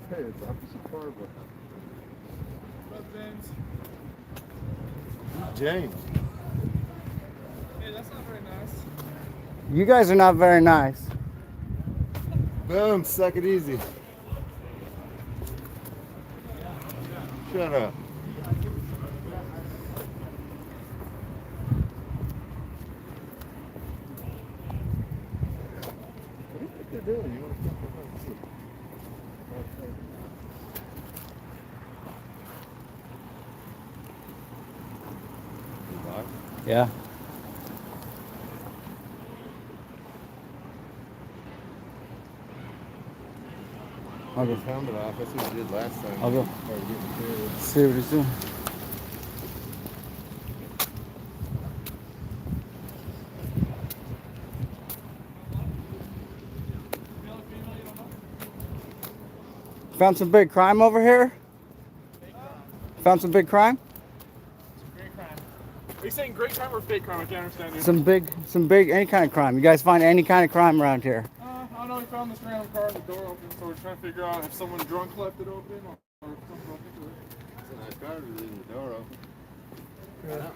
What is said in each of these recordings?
Hey, it's opposite car, but. James. Hey, that's not very nice. You guys are not very nice. Boom, suck it easy. Shut up. What do you think they're doing? You want to stop the Yeah. I'll go pound it off. That's what we did last time. I'll go. Started getting serious. See what he's doing. Found some big crime over here? Found some big crime? Great crime. Are you saying great crime or fake crime? I can't understand you. Some big, any kind of crime. You guys find any kind of crime around here? I don't know. We found this random car with the door open, so we're trying to figure out if someone drunk left it open or if someone broke into it. It's a nice car, leaving the door open. Yeah. That's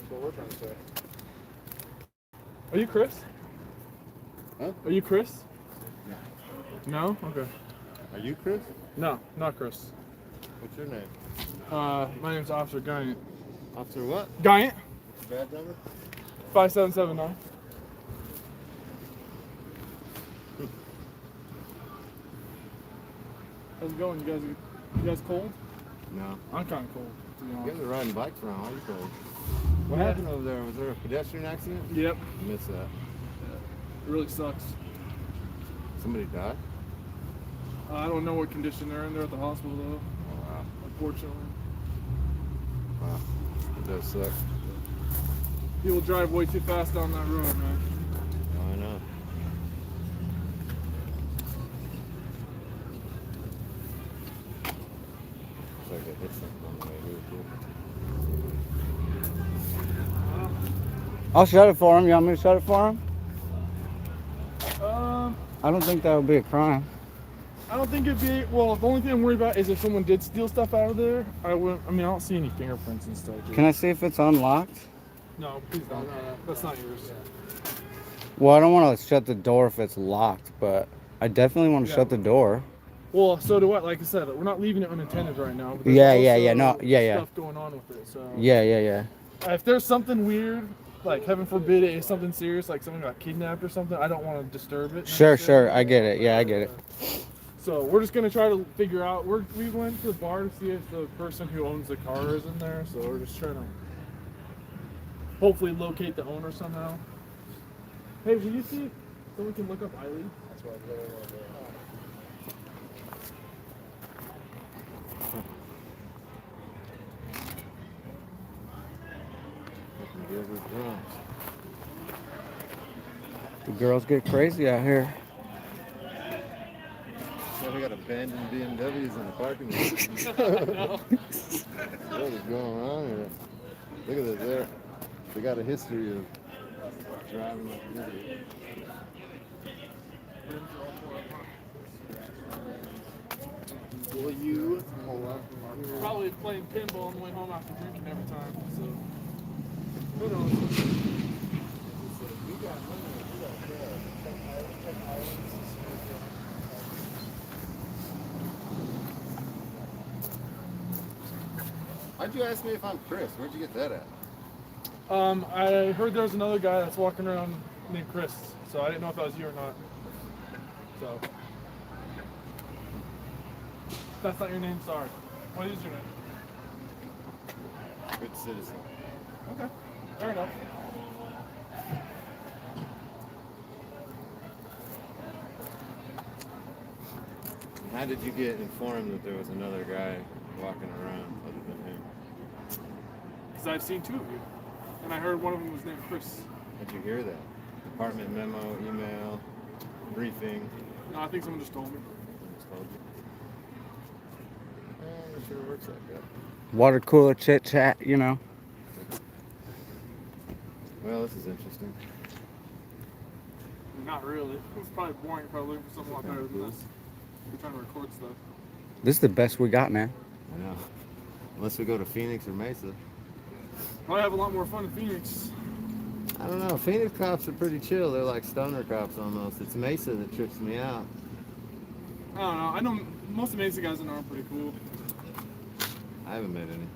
what we're trying to say. Are you Chris? Huh? Are you Chris? No. No? Okay. Are you Chris? No, not Chris. What's your name? My name's Officer Guyant. Officer what? Guyant? What's your badge number? 5779. How's it going? You guys cold? No. I'm kind of cold, to be You honest. guys are riding bikes around. Why are you cold? What happened over there? Was there a pedestrian accident? Yep. I missed that. It really sucks. Somebody died? I don't know what condition they're in. They're at the hospital, though, Oh, wow. unfortunately. Wow. It does suck. People drive way too fast down that road, man. Oh, I know. Looks like I hit something on the way here, too. I'll shut it for him. You want me to shut it for him? Um, I don't think that would be a crime. I don't think it'd be. Well, the only thing I'm worried about is if someone did steal stuff out of there. I wouldn't. I mean, I don't see any fingerprints and stuff. Dude. Can I see if it's unlocked? No, please don't. No, that's not yours. Well, I don't want to shut the door if it's locked, but I definitely want to shut the door. Well, so do I. Like I said, we're not leaving it unattended right now. But there's Yeah. also No, yeah. Stuff going on with it. So Yeah. if there's something weird, like heaven forbid it is something serious, like someone got kidnapped or something, I don't want to disturb it. Sure. I get it. Yeah, I get it. So we're just gonna try to figure out. We went to the bar to see if the person who owns the car is in there. So we're just trying to hopefully locate the owner somehow. Hey, will you see if someone can look up Eileen? That's what I really want to do. Gilbert drums. The girls get crazy out here. So we got abandoned BMWs in the parking lot. What is going on here? Look at this there. They got a history of driving like an idiot. Will you hold up? Probably playing pinball on the way home after drinking every time. So who knows? Why'd you ask me if I'm Chris? Where'd you get that at? I heard there's another guy that's walking around named Chris, so I didn't know if that was you or not. So that's not your name. Sorry. What is your name? Good citizen. Okay, fair enough. How did you get informed that there was another guy walking around other than him? Because I've seen two of you, and I heard one of them was named Chris. How'd you hear that? Department memo, email, briefing. No, I think someone just told me. I just told you. I'm not sure it works like that. Water cooler chit chat, you know. Well, this is interesting. Not really. It's probably boring. You're probably looking for something a lot better than this. You're trying to record stuff. This is the best we got, man. I know. Unless we go to Phoenix or Mesa. Probably have a lot more fun in Phoenix. I don't know. Phoenix cops are pretty chill. They're like stoner cops almost. It's Mesa that trips me out. I don't know. I know most of the Mesa guys I know are pretty cool. I haven't met any.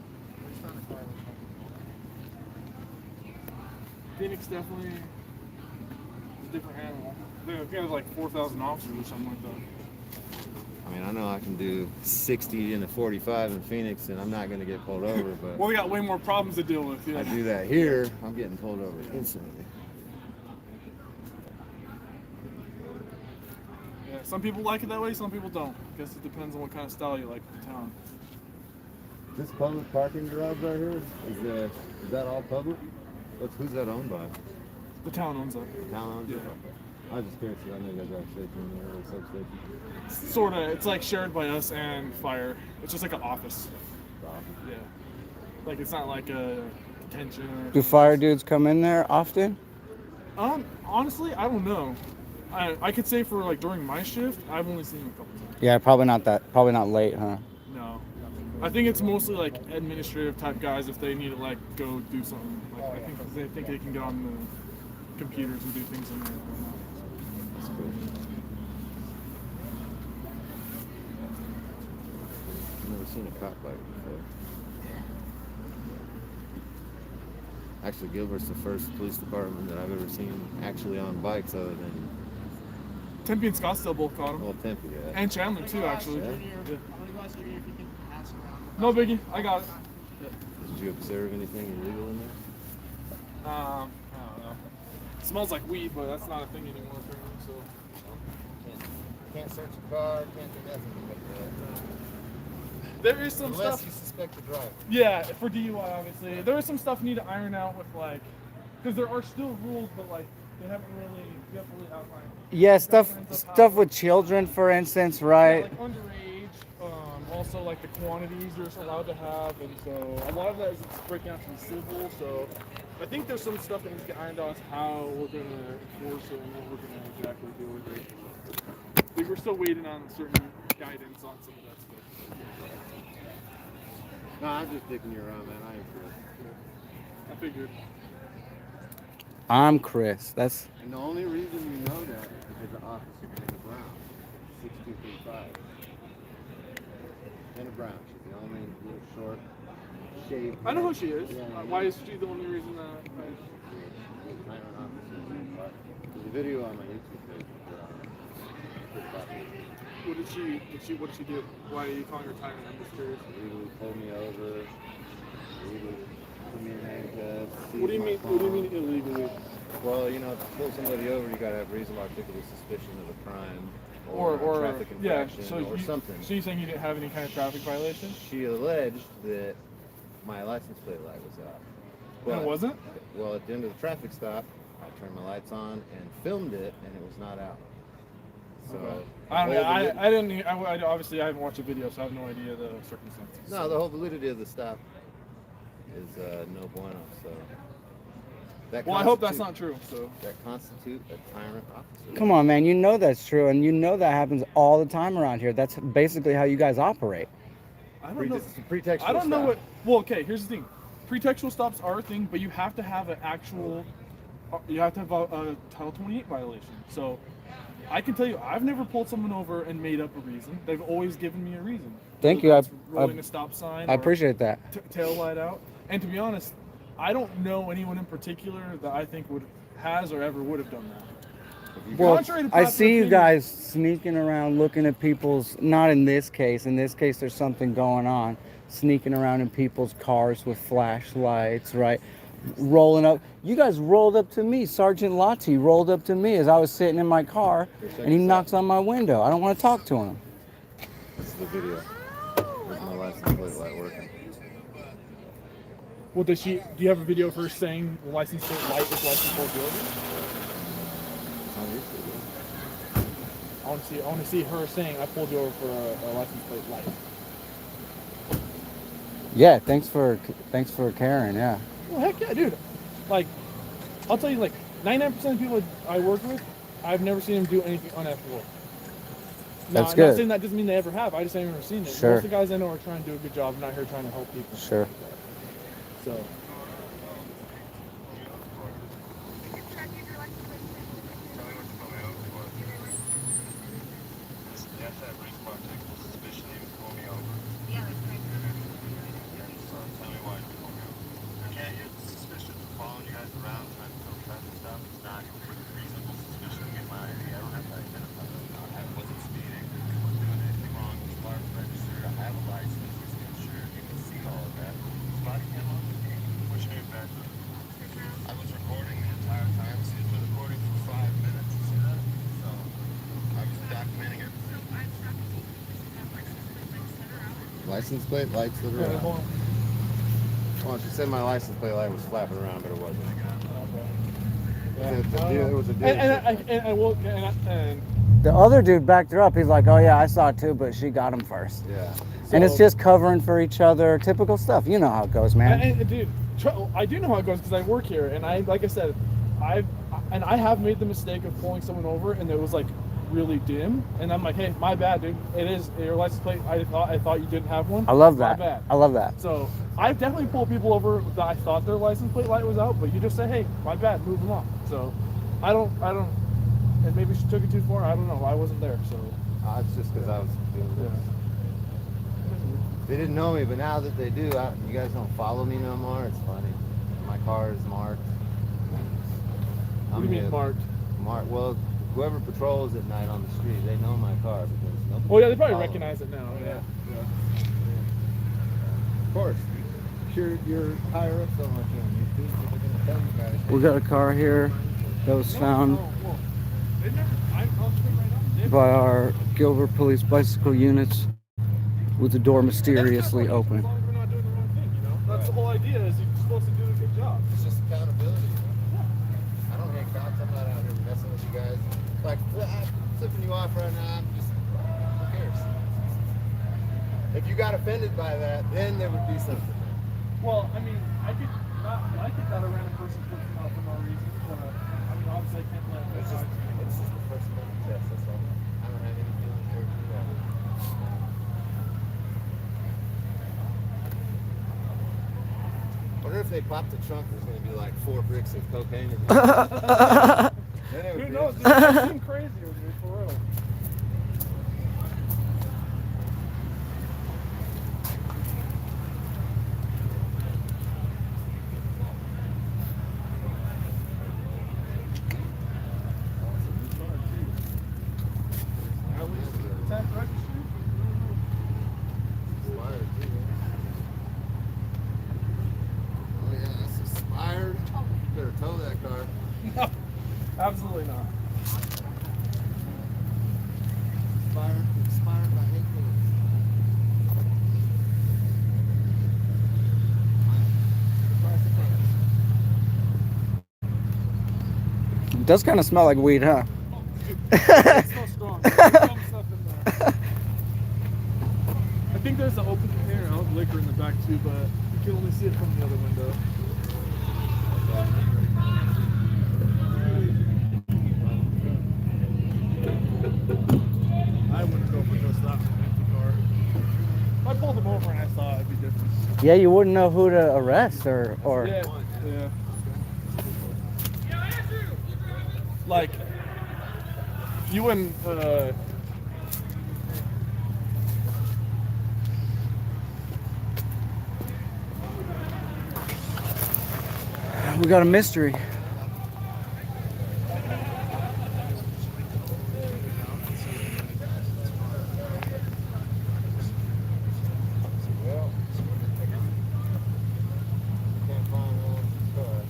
Phoenix definitely is a different animal. They have like 4,000 officers or something like that. I mean, I know I can do 60 in a 45 in Phoenix, and I'm not going to get pulled over, but Well, we got way more problems to deal with. Yeah. I do that here, I'm getting pulled over instantly. Yeah, some people like it that way, some people don't. I guess it depends on what kind of style you like for the town. This public parking garage right here, is that all public? Who's that owned by? The town owns that. Town owns it? Yeah. Okay. I was just curious, 'cause I know you guys have a station in there, or a substation. Sort of. It's like shared by us and fire. It's just like an office. The office. Yeah. Like it's not like a detention. Do fire dudes come in there often? Honestly, I don't know. I could say for like during my shift, I've only seen him a couple times. Yeah, probably not late, huh? No. I think it's mostly like administrative type guys if they need to like go do something. Like, I think they can get on the computers and do things in there. That's cool. I've never seen a cop bike before. Actually, Gilbert's the first police department that I've ever seen actually on bikes other than, Tempe and Scottsdale both caught him. well, Tempe, yeah. And Chandler too, actually. Yeah. Yeah. No biggie, I got it. Did you observe anything illegal in there? I don't know. It smells like weed, but that's not a thing anymore apparently, so. Can't search a car, can't do nothing like There is some that. Unless stuff. you suspect a driver. Yeah, for DUI, obviously. There is some stuff you need to iron out with, like, because there are still rules, but, like, they haven't really outlined. Yeah, stuff Governance of stuff how- with children, for instance, Yeah, right? like underage, also, like, the quantities you're allowed to have, and so a lot of that is breaking out from civil, so I think there's some stuff that needs to get ironed out as how we're going to enforce it and what we're going to exactly do with it. Like, we're still waiting on certain guidance on some of that stuff. No, I'm just dicking you around, man. I ain't sure. I figured. I'm Chris. That's And the only reason you know that is because the officer Hannah Brown, 6235. Hannah Brown, she's the only little short, shaved. I know who she is. Yeah, Why is she the only reason that? Tyrant officer. There's a video on my YouTube page. What did she do? Why are you calling her tyrant? I'm just curious. Illegally pulled me over. Illegally put me in handcuffs. What do you mean? What do you mean illegally? Well, you know, to pull somebody over, you gotta have reasonable articulable suspicion of a crime Or traffic yeah. infraction So or you, something. So you saying you didn't have any kind of traffic violation? She alleged that my license plate light was out. And it wasn't? Well, at the end of the traffic stop, I turned my lights on and filmed it, and it was not out. So Okay. I don't know. the whole I didn't. Obviously, I haven't watched the video, so I have no idea the circumstances. No, the whole validity of the stop is no bueno. So that Well, I hope that's constitute- not true. So. That constitute a tyrant officer. come on, man. You know that's true, and you know that happens all the time around here. That's basically how you guys operate. I don't know. It's a pretextual I don't know stop. what. Well, okay. Here's the thing. Pretextual stops are a thing, but you have to have an actual. You have to have a Title 28 violation. So, I can tell you, I've never pulled someone over and made up a reason. They've always given me a reason. Thank Whether you. that's I- rolling a stop sign. I or appreciate that. Tail light out. And to be honest, I don't know anyone in particular that I think has or ever would have done that. Well, Contrary to I popular see you opinion- guys sneaking around looking at people's, not in this case. In this case, there's something going on. Sneaking around in people's cars with flashlights, right? Rolling up. You guys rolled up to me. Sergeant Lottie rolled up to me as I was sitting in my car, and he knocks on my window. I don't want to talk to him. This is the video. Where's my license plate light working? Well, do you have a video of her saying the license plate light is license plate building? It's on YouTube. I want to see her saying I pulled you over for a license plate light. Yeah, thanks for caring. Yeah. Well, heck yeah, dude. Like, I'll tell you, like, 99% of people I work with, I've never seen them do anything unethical. No, That's I'm good. not saying that doesn't mean they ever have. I just ain't never seen it. Sure. Most of the guys I know are trying to do a good job. I'm not here trying to help people. Sure. So. License plate lights that are Hold on. on. Well, she said my license plate light was flapping around, but it wasn't. Okay. It was a dealership. And The other dude backed her up. He's like, "Oh yeah, I saw it too, but she got him first." Yeah. And it's So- just covering for each other. Typical stuff. You know how it goes, man. And dude, I do know how it goes because I work here, and like I said, I have made the mistake of pulling someone over, and it was like really dim, and I'm like, hey, my bad, dude. It is your license plate. I thought you didn't have one. I love that. My bad. I love that. So I've definitely pulled people over that I thought their license plate light was out, but you just say, hey, my bad, move along. So I don't, and maybe she took it too far. I don't know. I wasn't there, so. It's just because I was doing this. They didn't know me, but now that they do, you guys don't follow me no more. It's funny. My car is marked. What do you mean marked? Marked. Well, whoever patrols at night on the street, they know my car because nobody. Well, yeah, they probably follows recognize me. it now. Yeah. Of course. You're higher up so much on YouTube, so they're gonna tell you guys. We got a car here that was found Right by our Gilbert police bicycle units with the door mysteriously open. As long as we're not doing the wrong thing, you know? That's the whole idea, is you're supposed to do a good job. It's just accountability. You know? I don't hate cops. I'm not out here messing with you guys. Like, I'm flipping you off right now. I'm just, who cares? If you got offended by that, then there would be something. Well, I mean, I could not like it that a random person flips me off for no reason, but I mean, obviously I can't let it. It's just the First Amendment test. That's all. I don't have any feelings there to do that. Wonder if they pop the trunk, there's going to be like 4 bricks of cocaine in there. Then it would Who be- knows? It's been crazy with me, for real. Expired, too. Oh yeah, that's expired. Better tow that car. No, absolutely not. Expired by 8 minutes. It does kind of smell like weed, huh? It's so strong. There's some stuff in there. I think there's an open container of liquor in the back too, but you can only see it from the other window. I wouldn't go for just that empty car. If I pulled him over and I saw it, it'd be different. Yeah, you wouldn't know who to arrest or Yeah, yeah. Like, you wouldn't, we got a mystery. Well, can't find one car.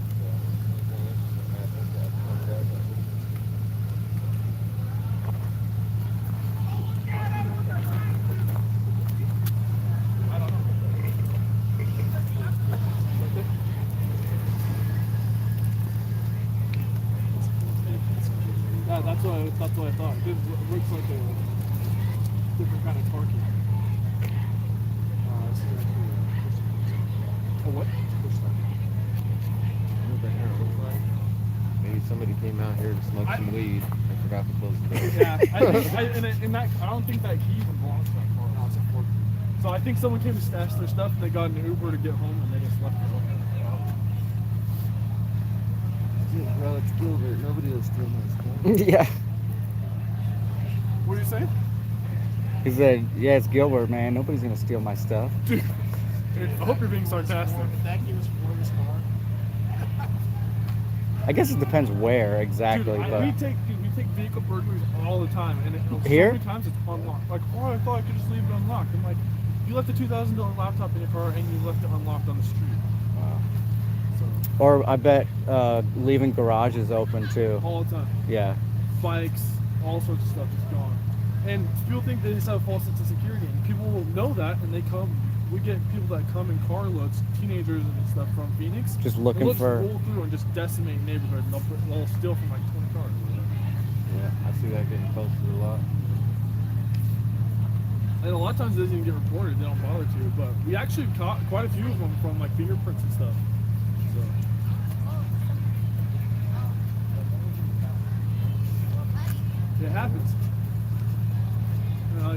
yeah, that's what I thought. It looks like a different kind of car key. Oh, what? Maybe somebody came out here to smoke some weed. forgot to close the door. Yeah, I don't think that key even belongs to that car. No, it's a Ford. So I think someone came to stash their stuff and they got an Uber to get home and they just left it open. Bro, it's Gilbert. Nobody will steal my stuff. Yeah. What are you saying? He said, yeah, it's Gilbert, man. Nobody's gonna steal my stuff. Dude, I hope you're being sarcastic. That key was for his car. I guess it depends where exactly, Dude, but we take vehicle burglaries all the time, and Here? so many times it's unlocked. Like, oh, I thought I could just leave it unlocked. I'm like, you left a $2,000 laptop in your car and you left it unlocked on the street. Wow. So Or I bet leaving garages open too. all the time, Yeah. bikes, all sorts of stuff is gone. And people think they just have a false sense of security, and people will know that, and they come. We get people that come in car loads, teenagers and stuff from Phoenix. Just looking they'll for. roll through and just decimate neighborhoods. And they'll steal from like 20 cars. Yeah, I see that getting posted a lot. And a lot of times it doesn't even get reported. They don't bother to. But we actually caught quite a few of them from like fingerprints and stuff. So. It happens.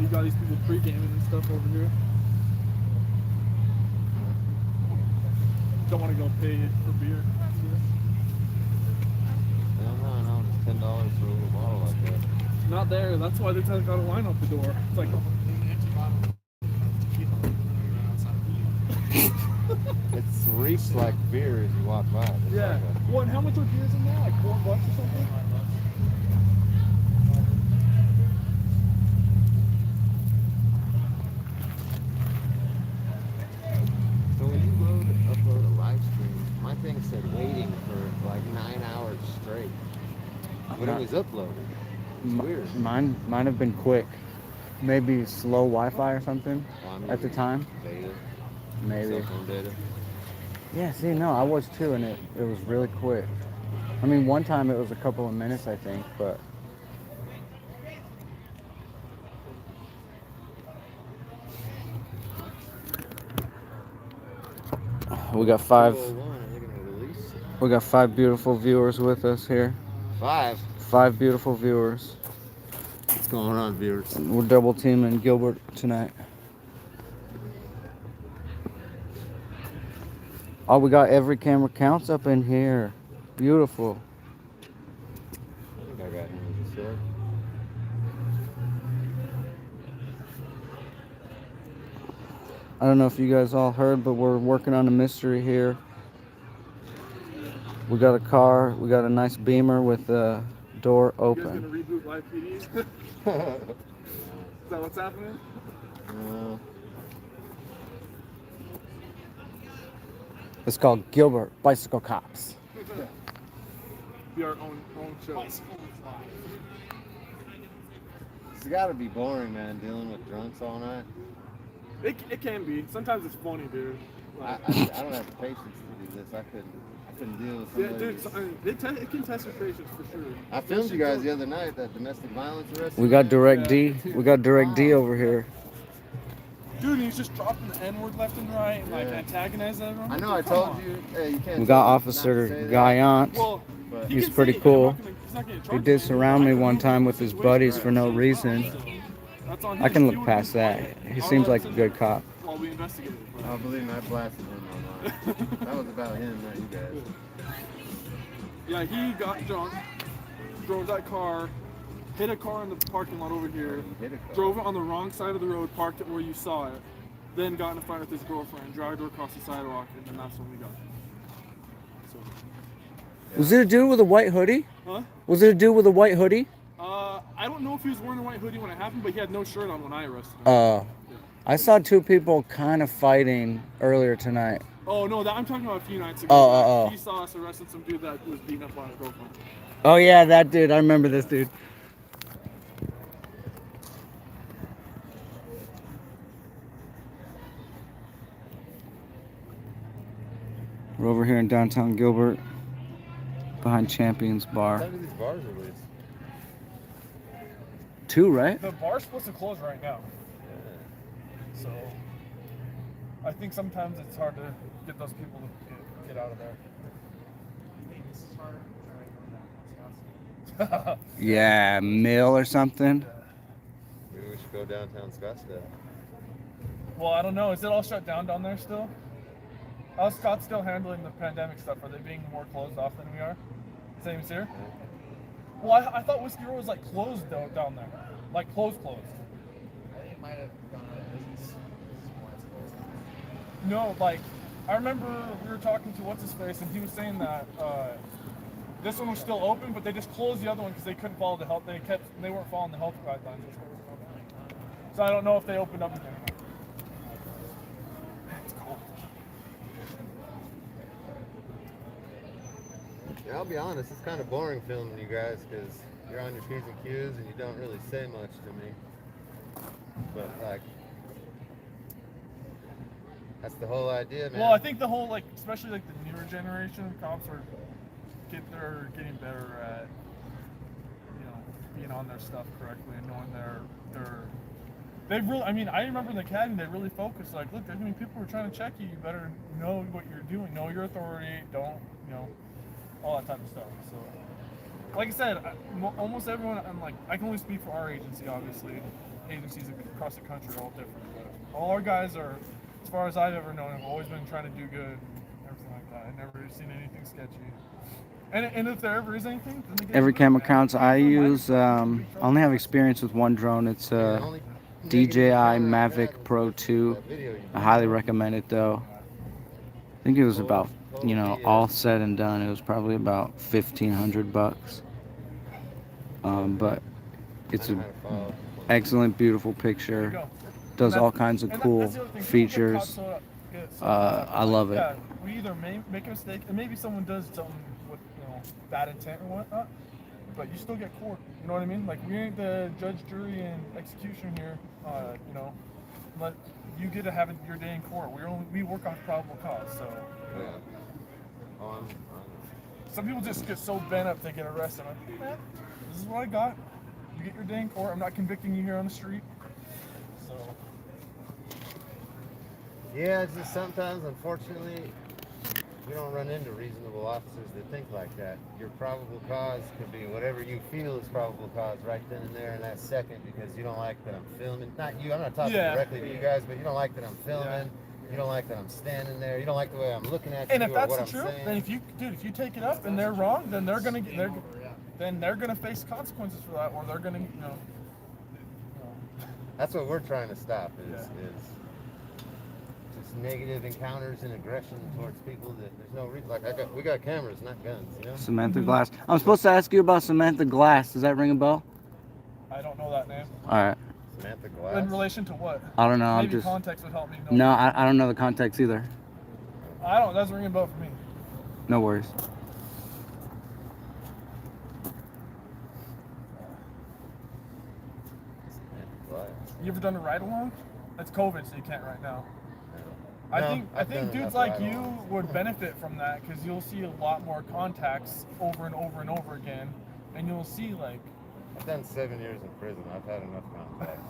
You got these people pre-gaming and stuff over here. Don't want to go pay for beer. No, it's $10 for a little bottle like that. Not there. That's why they got a line out the door. It's like, It's reeks like beer as you walk by. It's yeah. like a- Well, and how much are beers in there? Like $4 or something? So when you upload a live stream, my thing said waiting for like 9 hours straight. But it was uploaded. It's weird. Mine have been quick. Maybe slow Wi-Fi or something Well, I mean, at the time. Data, Maybe. cell phone data. Yeah, see, no, I was too, and it was really quick. I mean, one time it was a couple of minutes, I think, but we got 5. 201, are they gonna release it? We got 5 beautiful viewers with us here. 5. 5 beautiful viewers. What's going on, viewers? We're double teaming Gilbert tonight. Oh, we got every camera counts up in here. Beautiful. I think I got him as a sword. I don't know if you guys all heard, but we're working on a mystery here. We got a car. We got a nice Beamer with the door You guys open. gonna reboot Live PD? Is that what's happening? It's called Gilbert Bicycle Cops. Be our own show. It's gotta be boring, man, dealing with drunks all night. It can be. Sometimes it's funny, dude. I Like, don't have the patience to do this. I couldn't deal with yeah, somebody. dude. So, I mean, it can test your patience for sure. I filmed you guys the other night, that domestic violence arrest. We got Direct D. We got Direct D over here. Dude, he's just dropping the N-word left and right and like Yeah. antagonizing everyone. I know, I Come told on. you, hey, you can't. We got tell me not to Officer say that. Guyant. Well, But he He's can pretty say it, cool. he's not gonna He charge did you. surround me I one can time know with the his situation, buddies right? for no So, reason. that's on I him. can He look would past that. explain it. He I'll seems let like a him good cop. While we investigate it. but- Oh, believe me, I blasted him online. That was about him, not you guys. Yeah, he got drunk, drove that car, hit a car in the parking lot over here, Hit a car. drove it on the wrong side of the road, parked it where you saw it, then got in a fight with his girlfriend, dragged her across the sidewalk, and then that's when we got him. So, Was it a dude with a white hoodie? huh? Was it a dude with a white hoodie? I don't know if he was wearing a white hoodie when it happened, but he had no shirt on when I arrested him. I saw 2 people kind of fighting earlier tonight. Oh no, I'm talking about a few nights ago. Oh. He saw us arresting some dude that was beating up on his girlfriend. Oh yeah, that dude. I remember this dude. We're over here in downtown Gilbert, behind Champions How Bar. do these bars release? 2, right? The bar's supposed to close right now, so I think sometimes it's hard to get those people to get out of there. Yeah, mill or something. Maybe we should go downtown Scottsdale. Well, I don't know. Is it all shut down there still? How's Scottsdale handling the pandemic stuff? Are they being more closed off than we are? Same as here? Well, I thought Whiskey Row was like closed down there. Like closed. It might have gone out of business. This is why it's closed. No, like, I remember we were talking to what's-his-face, and he was saying that this one was still open, but they just closed the other one because they couldn't follow the health. They weren't following the health guidelines. So I don't know if they opened up again. It's cold. Yeah, I'll be honest, it's kind of boring filming you guys because you're on your P's and Q's and you don't really say much to me. But like, that's the whole idea, man. Well, I think the whole, like, especially like the newer generation of cops they're getting better at, you know, being on their stuff correctly and knowing they've really, I mean, I remember in the academy, they really focused, like, look, there's many people who are trying to check you, you better know what you're doing, know your authority, don't, you know, all that type of stuff. So, like I said, almost everyone, I can only speak for our agency, obviously. Agencies across the country are all different, but all our guys are, as far as I've ever known, have always been trying to do good and everything like that. I've never seen anything sketchy. And if there ever is anything, then they get Every camera back. counts. I use, I only have experience with one drone. It's a DJI Mavic Pro 2. I highly recommend it though. I think it was about, you know, all said and done, it was probably about $1,500. But it's an excellent, beautiful picture. Does all kinds of cool features. I love it. Yeah, we either make a mistake, and maybe someone does something with, you know, bad intent or whatnot, but you still get court. You know what I mean? Like, we ain't the judge, jury, and execution here. You know, but you get to have your day in court. We work on probable cause. So Yeah. some people just get so bent up they get arrested. I'm like, man, this is what I got. You get your day in court. I'm not convicting you here on the street. So. Yeah, it's just sometimes, unfortunately, you don't run into reasonable officers that think like that. Your probable cause could be whatever you feel is probable cause right then and there in that second because you don't like that I'm filming. Not you, I'm not talking directly to you guys, but you don't like that I'm filming. Yeah. You don't like that I'm standing there. You don't like the way I'm looking at you or what I'm saying. And if that's the truth, then if you take it up and they're wrong, then they're gonna face consequences for that, or they're gonna, you know. That's what we're trying to stop is negative encounters and aggression towards people that there's no reason. Like we got cameras, not guns, you know. Samantha Glass. I'm supposed to ask you about Samantha Glass. Does that ring a bell? I don't know that name. All right. Samantha Glass. In relation to what? I don't know. Maybe context would help me know. No, I don't know the context either. It doesn't ring a bell for me. No worries. You ever done a ride along? That's COVID, so you can't right now. I think dudes like you would benefit from that because you'll see a lot more contacts over and over and over again, and you'll see like. I've done 7 years in prison. I've had enough contacts.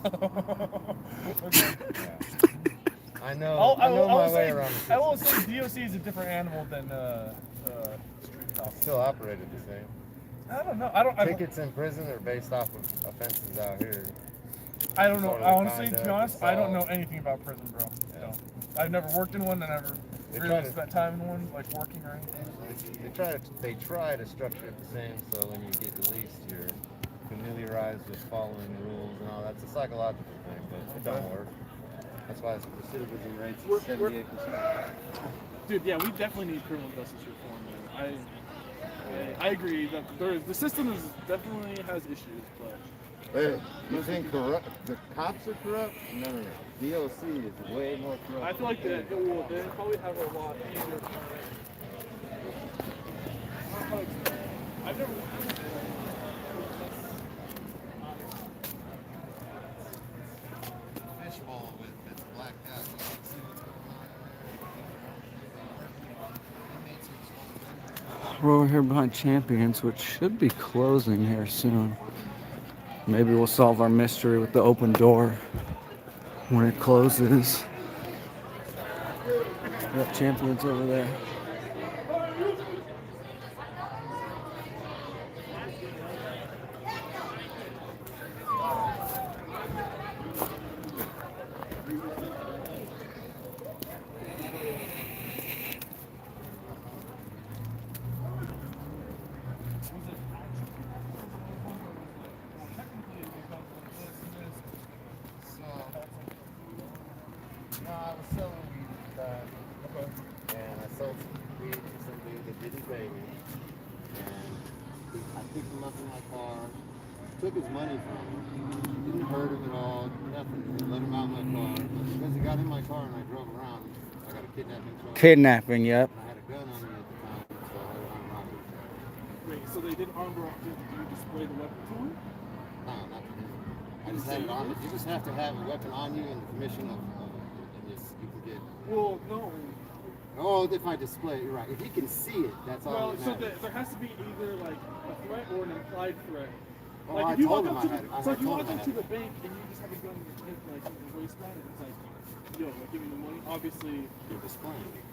Okay. Yeah. I know my way around the system. I will say DOC is a different animal than street cops. Still operated the same. I don't know. Tickets in prison are based off of offenses out here. I don't know. Honestly, to be honest, I don't know anything about prison, bro. Yeah. I've never worked in one. I never really spent time in one, like working or anything. They try to structure it the same, so when you get released, you're familiarized with following the rules and all. That's a psychological thing, but it don't work. That's why the recidivism rate's 78%. Dude, yeah, we definitely need criminal justice reform, man. I agree that the system definitely has issues, but. Hey, you think the cops are corrupt? No. DOC is way more corrupt. I feel like they probably have a lot easier. I've never. Fishbowl that's blacked out. We're over here behind Champions, which should be closing here soon. Maybe we'll solve our mystery with the open door when it closes. We got Champions over there. No, I was selling weed at the time. Okay. And I sold some weed to some dude that didn't pay me. And I picked him up in my car, took his money from him, didn't hurt him at all, nothing. Let him out in my car. But because he got in my car and I drove around, I got a kidnapping charge. Kidnapping, yep. And I had a gun on me at the time, so I had an armed robbery charge. Wait, so they didn't arm rob? Did you display the weapon to him? No, not to him. I just had it on me. You just have to have a weapon on you in the commission of and you can get. Well, no. Oh, if I display it, you're right. If you can see it, that's all Well, that so matters. there has to be either like a threat or an implied threat. Oh, Like I if you told walk him up I to had the, it. so if you told walk him I up had to it. the bank and you just have a gun in your hip, like in your waistband, and it's like, yo, like give me the money. Obviously, You're displaying it.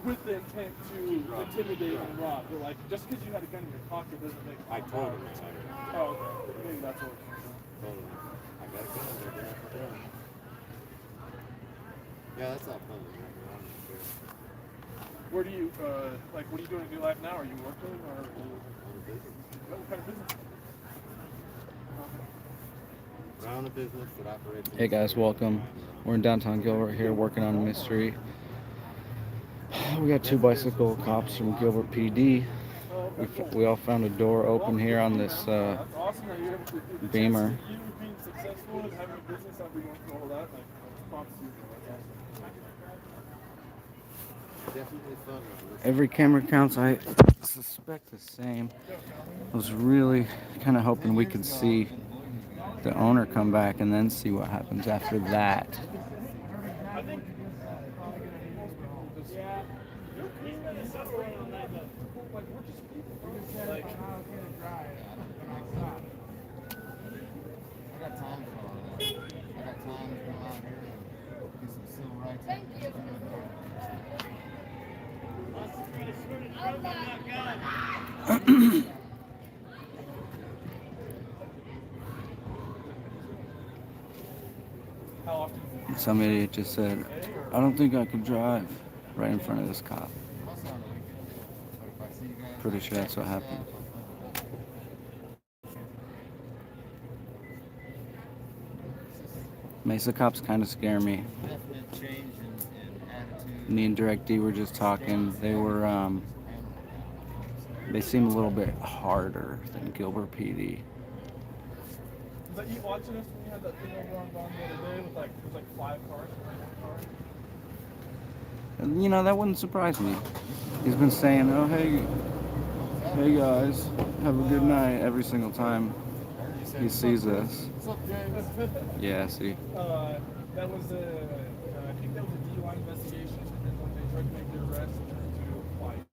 with the intent to intimidate and rob. But like just because you had a gun in your pocket doesn't make. I told him I had it. Oh, okay. Maybe that's what. Told him I got a gun. I got a gun. Yeah, that's not funny. Where do you like? What are you doing in your life now? Are you working or what kind of business? Around a business that operates. Hey guys, welcome. We're in downtown Gilbert here working on a mystery. We got 2 bicycle cops from Gilbert PD. We all found a door open here on this That's awesome that you're able to do the Beamer. chance of you being successful and having a business after going through all that. Like, props to you. That's awesome. Definitely fun. Every camera counts, I suspect the same. I was really kind of hoping we could see the owner come back and then see what happens after that. I think yeah. Like we're just people. Like I got time for all that. I got time to come out here and do some civil rights. Thank you. how often? Some idiot just said, I don't think I can drive, right in front of this cop. Also on the weekend. But if I see you guys, Pretty sure that's what happened. Mesa cops kind of scare me. Definite change in attitude. Me and Direct D were just talking. They seem a little bit harder than Gilbert PD. Was that you watching us when you had that thing over on Vaughn the other day with like it was like 5 cars and 1 car? And, you know, that wouldn't surprise me. He's been saying, oh, hey guys, have a good night every single time he sees us. What's up, James? Yeah, see. That was I think that was a DUI investigation, and then when they tried to make the arrest, it turned into a fight.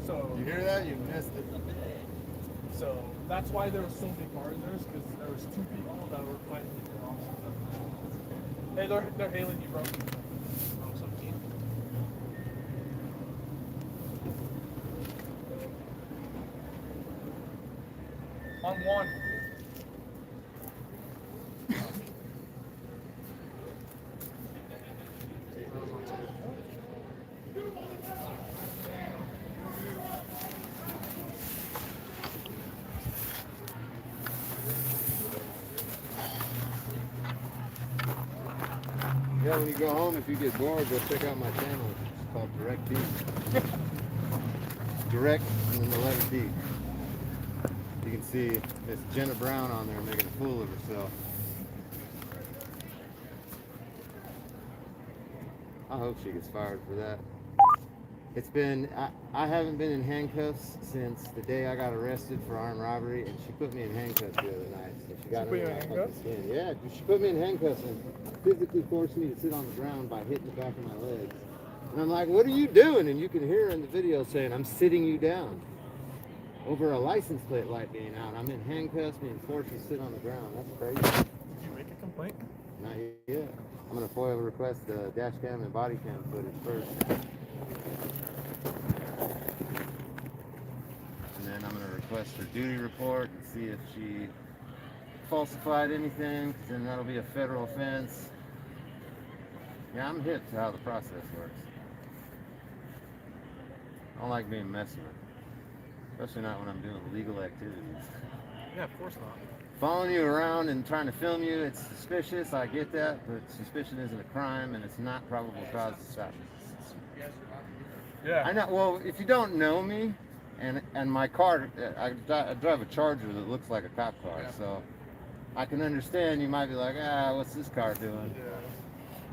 So You hear that? You missed it. So that's why there was so many cars there, because there was 2 people that were fighting with the officers. Hey, they're hailing you, bro. Oh, 17. On 1. Yeah, when you go home, if you get bored, go check out my channel. It's called Direct D. Direct and then the letter D. You can see Miss Jenna Brown on there making a fool of herself. I hope she gets fired for that. It's been, I haven't been in handcuffs since the day I got arrested for armed robbery, and she put me in handcuffs the other night. So she got put you under in my fucking handcuffs? skin. Yeah, she put me in handcuffs and physically forced me to sit on the ground by hitting the back of my legs. And I'm like, what are you doing? And you can hear her in the video saying, I'm sitting you down. Over a license plate light being out. I'm in handcuffs being forced to sit on the ground. That's crazy. Did you make a complaint? Not yet. I'm going to FOIA request the dash cam and body cam footage first. And then I'm going to request her duty report and see if she falsified anything, 'cause then that'll be a federal offense. Yeah, I'm hip to how the process works. I don't like being messed with, especially not when I'm doing legal activities. Yeah, of course not. following you around and trying to film you, it's suspicious. I get that, but suspicion isn't a crime, and it's not probable cause to stop me. Yeah. I know. Well, if you don't know me, and my car, I drive a Charger that looks like a cop car, so I can understand. You might be like, what's this car doing? Yeah.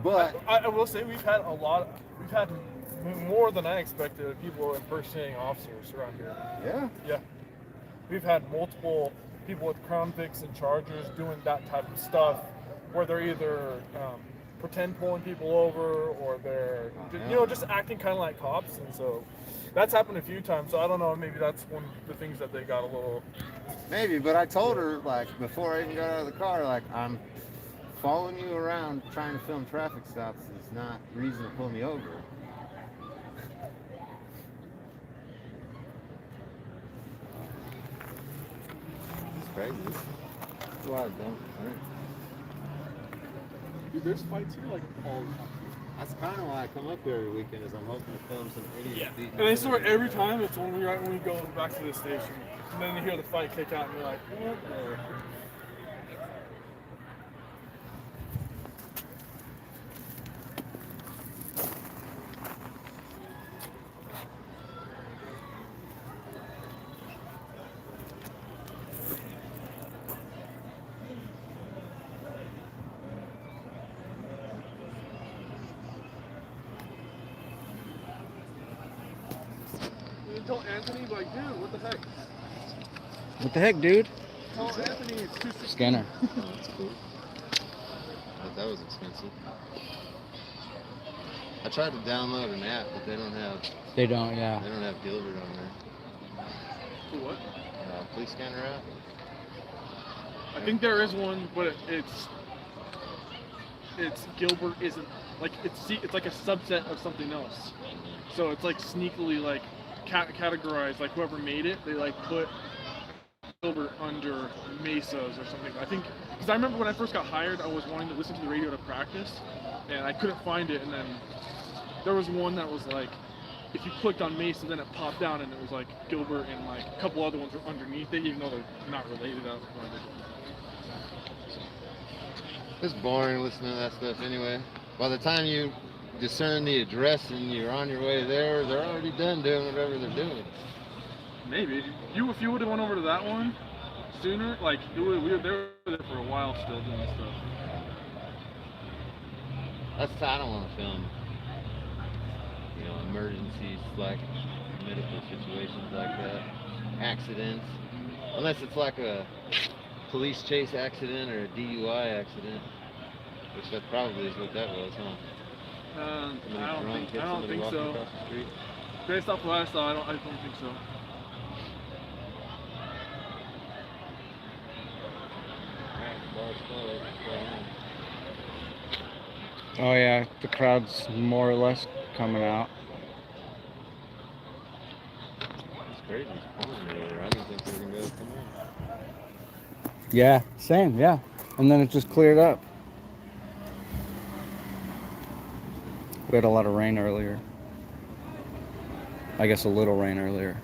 But I will say we've had more than I expected of people impersonating officers around here. yeah, Yeah. We've had multiple people with Crown Vics and Chargers doing that type of stuff where they're either pretend pulling people over or they're, just acting kind of like cops. And so that's happened a few times. So I don't know, maybe that's one of the things that they got a little... maybe. But I told her, like, before I even got out of the car, like, I'm following you around trying to film traffic stops is not reason to pull me over. It's crazy. It's a lot of dumb. Dude, there's fights here like all the time. That's kind of why I come up here every weekend, is I'm hoping to film some idiots beating And they up start everybody. every time. It's right when we go back to the station. And then you hear the fight kick out and you're like, what the... You tell Anthony, like, dude, what the heck? What the heck, dude? Tell Anthony it's 260. Scanner. That's cool. That was expensive. I tried to download an app, but they don't have Yeah. Gilbert on there. For what? Police scanner app. I think there is one, but it's Gilbert isn't like it's like a subset of something else. So it's like sneakily like categorized. Like whoever made it, they like put Gilbert under Mesas or something. I think because I remember when I first got hired, I was wanting to listen to the radio to practice, and I couldn't find it. And then there was one that was like, if you clicked on Mesa, then it popped down, and it was like Gilbert and like a couple other ones were underneath it, even though they're not related. I was wondering. It's boring listening to that stuff anyway. By the time you discern the address and you're on your way there, they're already done doing whatever they're doing. Maybe if you would have went over to that one sooner, like they were there for a while still doing stuff. I don't want to film, emergencies, like medical situations like that, accidents, unless it's like a police chase accident or a DUI accident, which that probably is what that was, huh? I don't think so. Across the street. Based off what I saw, I don't think so. Oh yeah, the crowd's more or less coming out. It's crazy. It's pouring earlier. I didn't think they were gonna be able to come in. Yeah, same, yeah. And then it just cleared up. We had a lot of rain earlier. I guess a little rain earlier.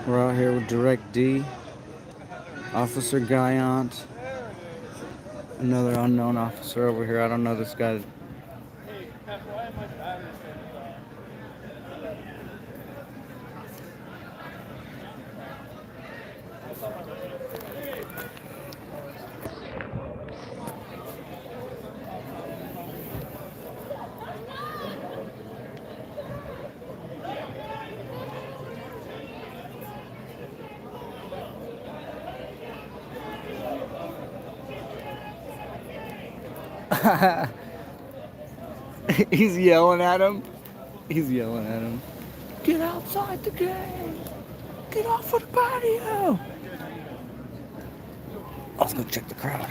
We're out here with Direct D, Officer Guyant, another unknown officer over here. I don't know this guy. He's yelling at him. He's yelling at him. Get outside the game. Get off of the patio. Let's go check the crowd.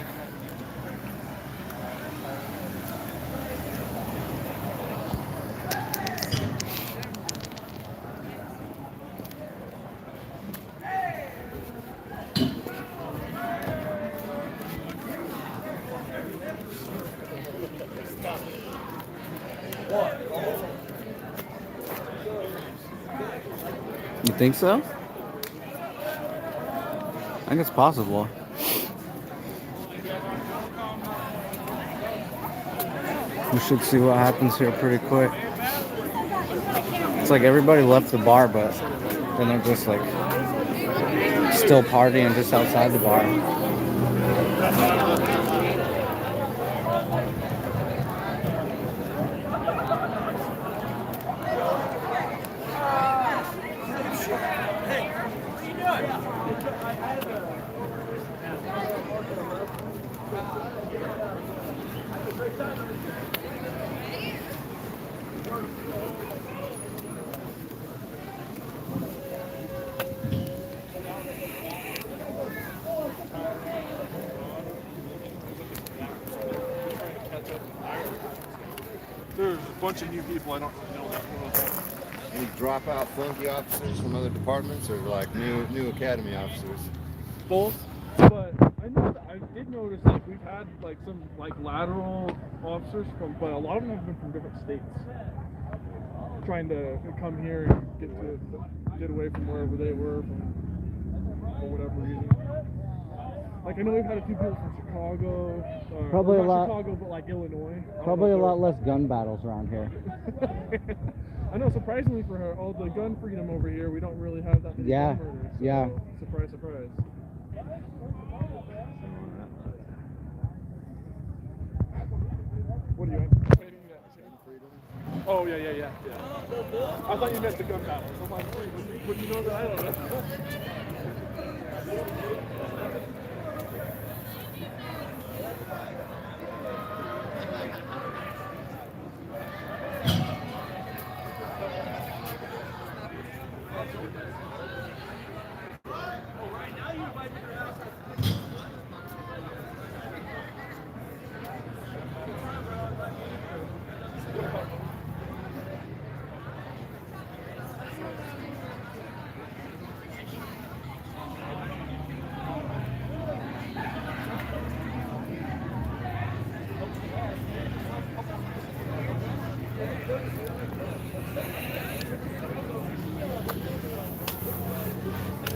You think so? I think it's possible. We should see what happens here pretty quick. It's like everybody left the bar, but then they're just like still partying just outside the bar. There's a bunch of new people I don't know that well. Any dropout flunky officers from other departments, or like new academy officers? Both, but I did notice like we've had like some like lateral officers from, but a lot of them have been from different states, trying to come here and get away from wherever they were for whatever reason. Like I know we've had a few people from Chicago, Probably not a lot- Chicago, but like Illinois. Probably a lot less gun battles around here. I know, surprisingly for all the gun freedom over here, we don't really have that many Yeah, gun murders. So, yeah. Surprise, surprise. What are you anticipating? Oh, yeah. I thought you meant the gun battles. I'm like, what do you know that I don't know?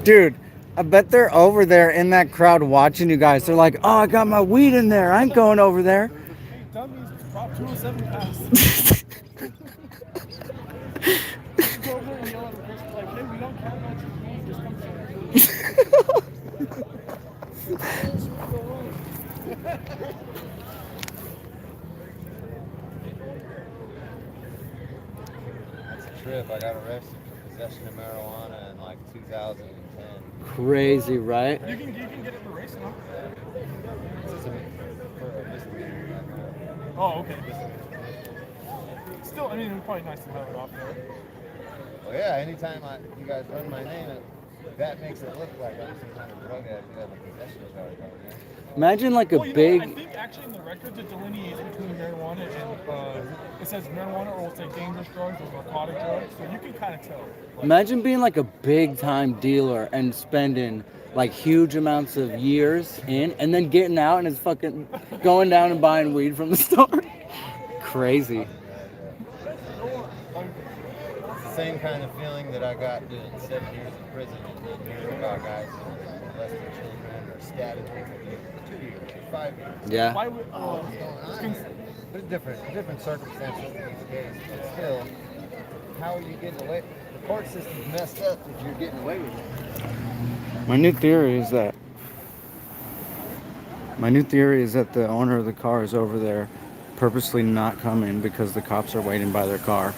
Dude, I bet they're over there in that crowd watching you guys. They're like, oh, I got my weed in there. I ain't going over there. Dummies, Prop 207 pass. Go over and yell at the person like, hey, we don't care about your weed, just come That's a trip. I got arrested for possession of marijuana in like 2010. Crazy, right? You can get it in the race now. For a misdemeanor. Oh, okay. Still, I mean, it's probably nice to have it off there. Well, yeah. Anytime you guys run my name, that makes it look like I'm some kind of drug addict who has a possession charge on me. Imagine like a Well, you know big. what? I think actually in the records it delineates between marijuana and it says marijuana or it'll say dangerous drugs or narcotic drugs, so you can kind of tell. Like, Imagine being like a big time dealer and spending like huge amounts of years in, and then getting out and it's fucking going down and buying weed from the store. Crazy. It's the same kind of feeling that I got doing 7 years in prison and then hearing about guys who molested children or stabbing people for 2 years or 5 years. Yeah. why would There's different circumstances in each case, but still, how are you getting away? The court system's messed up if you're getting away with it. My new theory is that the owner of the car is over there purposely not coming because the cops are waiting by their car.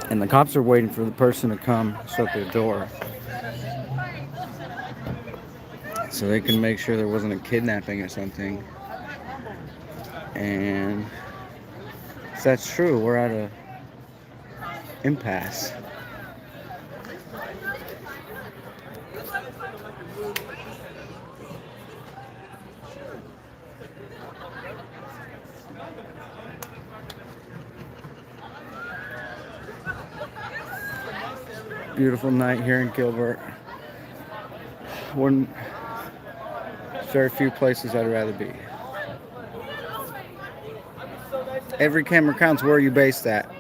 And the cops are waiting for the person to come shut their door so they can make sure there wasn't a kidnapping or something. And if that's true, we're at a impasse. Beautiful night here in Gilbert. Very few places I'd rather be. Every camera counts. Where are you based at?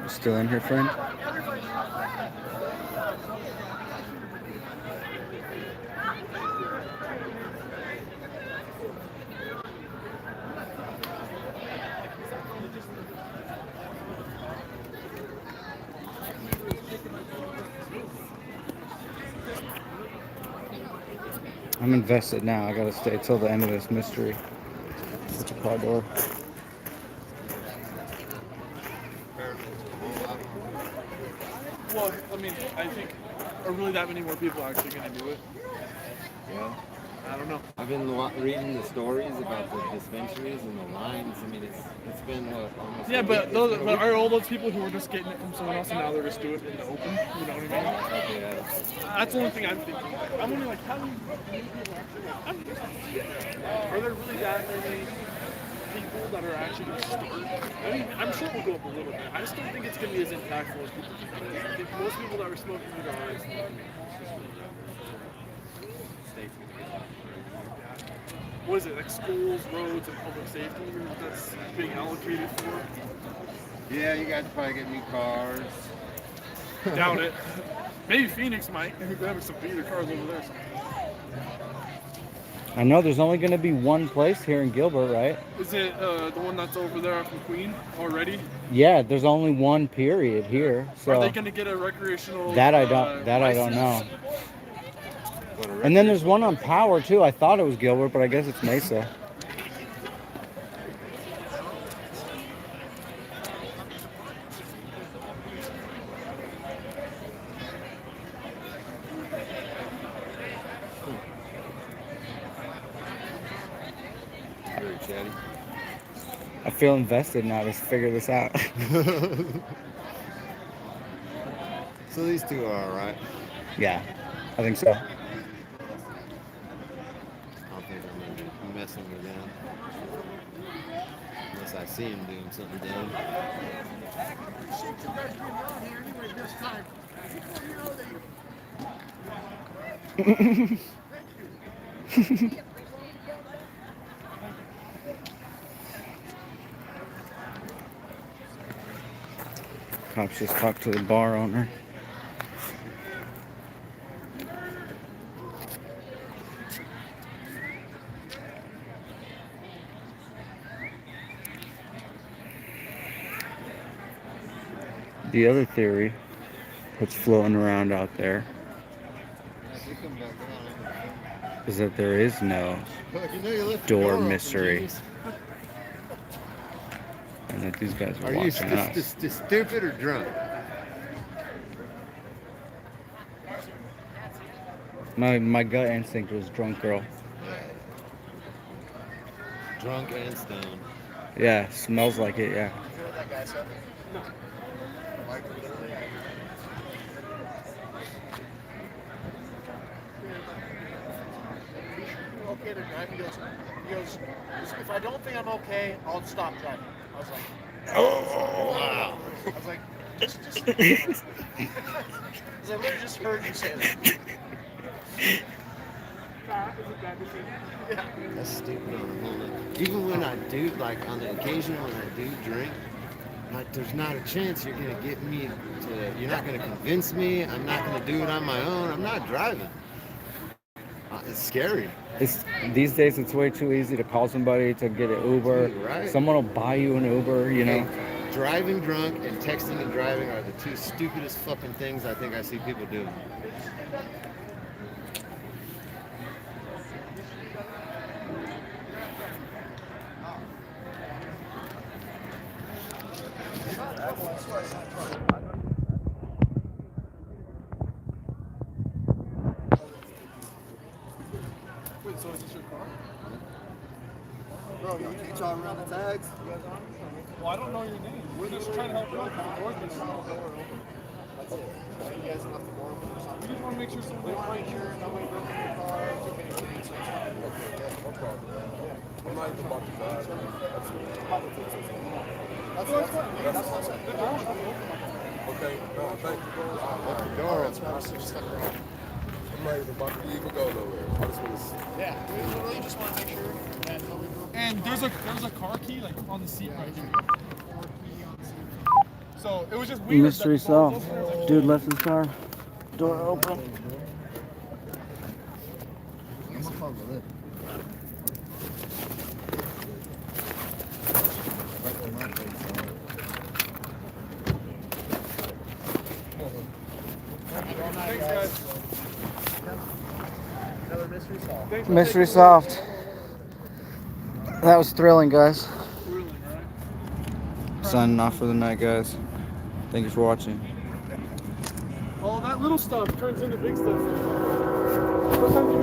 You still in here, friend? I'm invested now. I gotta stay till the end of this mystery. Such a car door. Well, I mean, I think, are really that many more people actually going to do it? Yeah. I don't know. I've been reading the stories about the dispensaries and the lines. I mean, it's been what, almost. Yeah, a but week? those, It's been a but week. are all those people who were just getting it from someone else and now they're just doing it in the open? You know what I mean? Yeah. That's the only thing I'm thinking. I'm wondering, like, how many people actually, are there really that many people that are actually going to start? I mean, I'm sure it will go up a little bit. I just don't think it's going to be as impactful as people think it is. I think most people that are smoking weed are already smoking. What is it, like schools, roads, and public safety that's being allocated for? Yeah, you guys probably get new cars. Doubt it. Maybe Phoenix might. They're having some beater cars over there. I know there's only gonna be one place here in Gilbert, right? Is it the one that's over there from Queen already? Yeah, there's only one period here. So Are they going to get a recreational that I don't license? know. And then there's one on Power too. I thought it was Gilbert, but I guess it's Mesa. Very chatty. I feel invested now to figure this out. So these two are alright. Yeah, I think so. I don't think I'm gonna be messing with them unless I see them doing something dumb. Cops just talked to the bar owner. The other theory that's floating around out there is that there is no door mystery, and that these guys are Are you watching us. stupid or drunk? My gut instinct was drunk girl. Drunk and stoned. Yeah, smells like it. Yeah. You hear what that guy said? Okay to drive? He goes, if I don't think I'm okay, I'll stop driving. I was like, Oh, wow. I was like, just. I was like, literally just heard you say that. That's stupid on the whole lot. Even when I do, like on the occasion when I do drink, like there's not a chance you're gonna get me to, you're not gonna convince me, I'm not gonna do it on my own, I'm not driving. It's scary. These days it's way too easy to call somebody to get an Uber. Dude, right. Someone will buy you an Uber, you know. Hey, driving drunk and texting and driving are the two stupidest fucking things I think I see people do. Wait, so is this your car? Bro, can you try around the tags? Well, I don't know your name. We're just trying to help you open the door. That's it. You guys left the door open or something? We just want to make sure someone didn't find you. Nobody broke in your car. Okay, no problem. I'm not even about to die. That's what I said. The door was open. Okay, no, thank you. Door. Just stuck around. not even about to leave or go nowhere. I just want to. Yeah, we really just want to make sure that nobody broke. And there's a car key like on the seat right here. So it was just weird. Mystery that the door was solved. open. Like, Dude left his car door open. I'm gonna call the lift. Right on my face, Thanks, guys. Another mystery solved. Thanks for Mystery taking solved. That was thrilling, guys. the ruling, right? Signing off for the night, guys. Thank you for watching. All that little stuff turns into big stuff. First time